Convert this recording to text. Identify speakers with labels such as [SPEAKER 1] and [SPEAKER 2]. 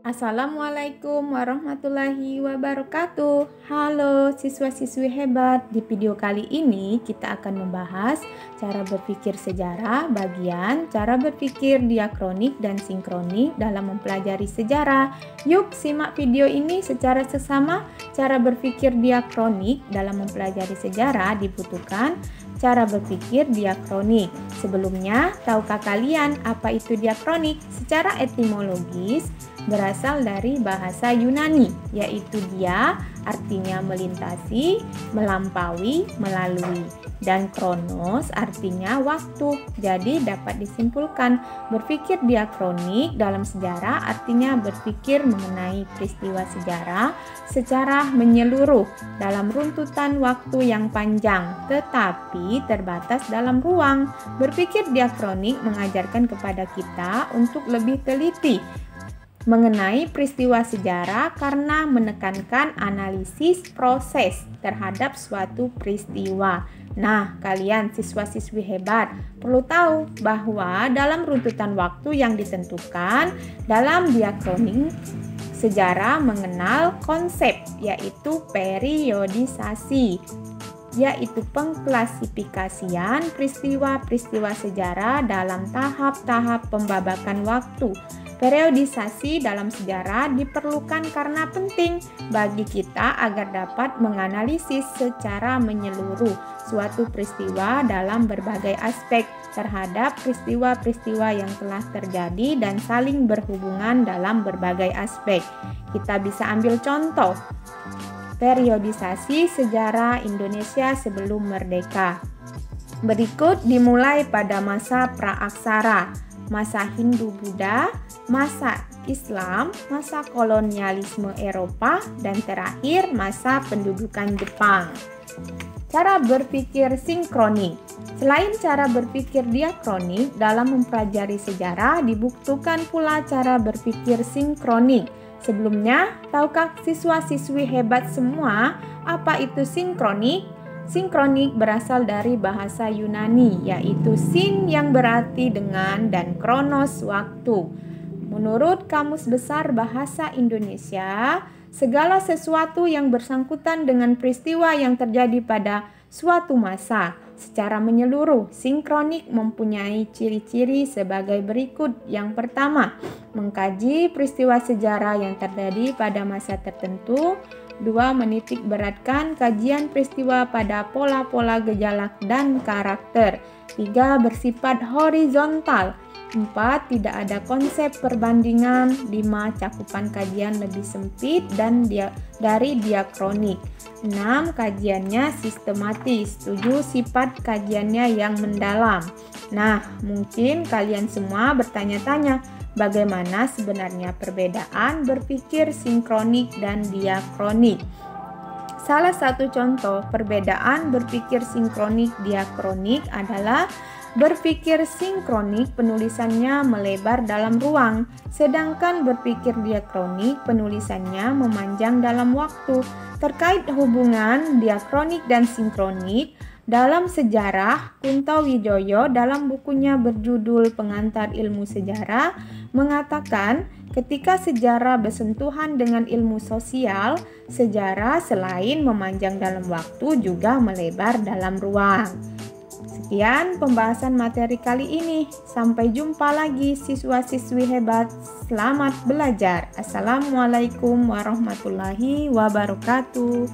[SPEAKER 1] Assalamualaikum warahmatullahi wabarakatuh. Halo siswa-siswi hebat. Di video kali ini kita akan membahas cara berpikir sejarah bagian cara berpikir diakronik dan sinkronik dalam mempelajari sejarah. Yuk simak video ini secara seksama. Cara berpikir diakronik dalam mempelajari sejarah dibutuhkan cara berpikir diakronik. Sebelumnya, tahukah kalian apa itu diakronik? Secara etimologis, berasal dari bahasa Yunani, yaitu dia artinya melintasi, melampaui, melalui, dan kronos artinya waktu. Jadi dapat disimpulkan berpikir diakronik dalam sejarah artinya berpikir mengenai peristiwa sejarah secara menyeluruh dalam runtutan waktu yang panjang, tetapi terbatas dalam ruang. Berpikir diakronik mengajarkan kepada kita untuk lebih teliti mengenai peristiwa sejarah karena menekankan analisis proses terhadap suatu peristiwa. Nah, kalian siswa-siswi hebat perlu tahu bahwa dalam runtutan waktu yang ditentukan dalam diakronik sejarah mengenal konsep yaitu periodisasi, yaitu pengklasifikasian peristiwa-peristiwa sejarah dalam tahap-tahap pembabakan waktu. Periodisasi dalam sejarah diperlukan karena penting bagi kita agar dapat menganalisis secara menyeluruh suatu peristiwa dalam berbagai aspek terhadap peristiwa-peristiwa yang telah terjadi dan saling berhubungan dalam berbagai aspek. Kita bisa ambil contoh periodisasi sejarah Indonesia sebelum merdeka. Berikut dimulai pada masa praaksara, masa Hindu-Buddha, masa Islam, masa kolonialisme Eropa, dan terakhir masa pendudukan Jepang. Cara berpikir sinkronik. Selain cara berpikir diakronik, dalam mempelajari sejarah dibutuhkan pula cara berpikir sinkronik. Sebelumnya, tahukah siswa-siswi hebat semua apa itu sinkronik? Sinkronik berasal dari bahasa Yunani, yaitu sin yang berarti dengan dan kronos waktu. Menurut Kamus Besar Bahasa Indonesia, segala sesuatu yang bersangkutan dengan peristiwa yang terjadi pada suatu masa secara menyeluruh. Sinkronik mempunyai ciri-ciri sebagai berikut. Yang pertama, mengkaji peristiwa sejarah yang terjadi pada masa tertentu. 2. Menitik beratkan kajian peristiwa pada pola-pola gejala dan karakter. 3. Bersifat horizontal. 4. Tidak ada konsep perbandingan. 5. Cakupan kajian lebih sempit dan dari diakronik. 6. Kajiannya sistematis. 7. Sifat kajiannya yang mendalam. Nah, mungkin kalian semua bertanya-tanya, bagaimana sebenarnya perbedaan berpikir sinkronik dan diakronik? Salah satu contoh perbedaan berpikir sinkronik diakronik adalah berpikir sinkronik penulisannya melebar dalam ruang, sedangkan berpikir diakronik penulisannya memanjang dalam waktu. Terkait hubungan diakronik dan sinkronik, dalam sejarah, Kunto Wijoyo dalam bukunya berjudul Pengantar Ilmu Sejarah mengatakan ketika sejarah bersentuhan dengan ilmu sosial, sejarah selain memanjang dalam waktu juga melebar dalam ruang. Sekian pembahasan materi kali ini. Sampai jumpa lagi siswa-siswi hebat. Selamat belajar. Assalamualaikum warahmatullahi wabarakatuh.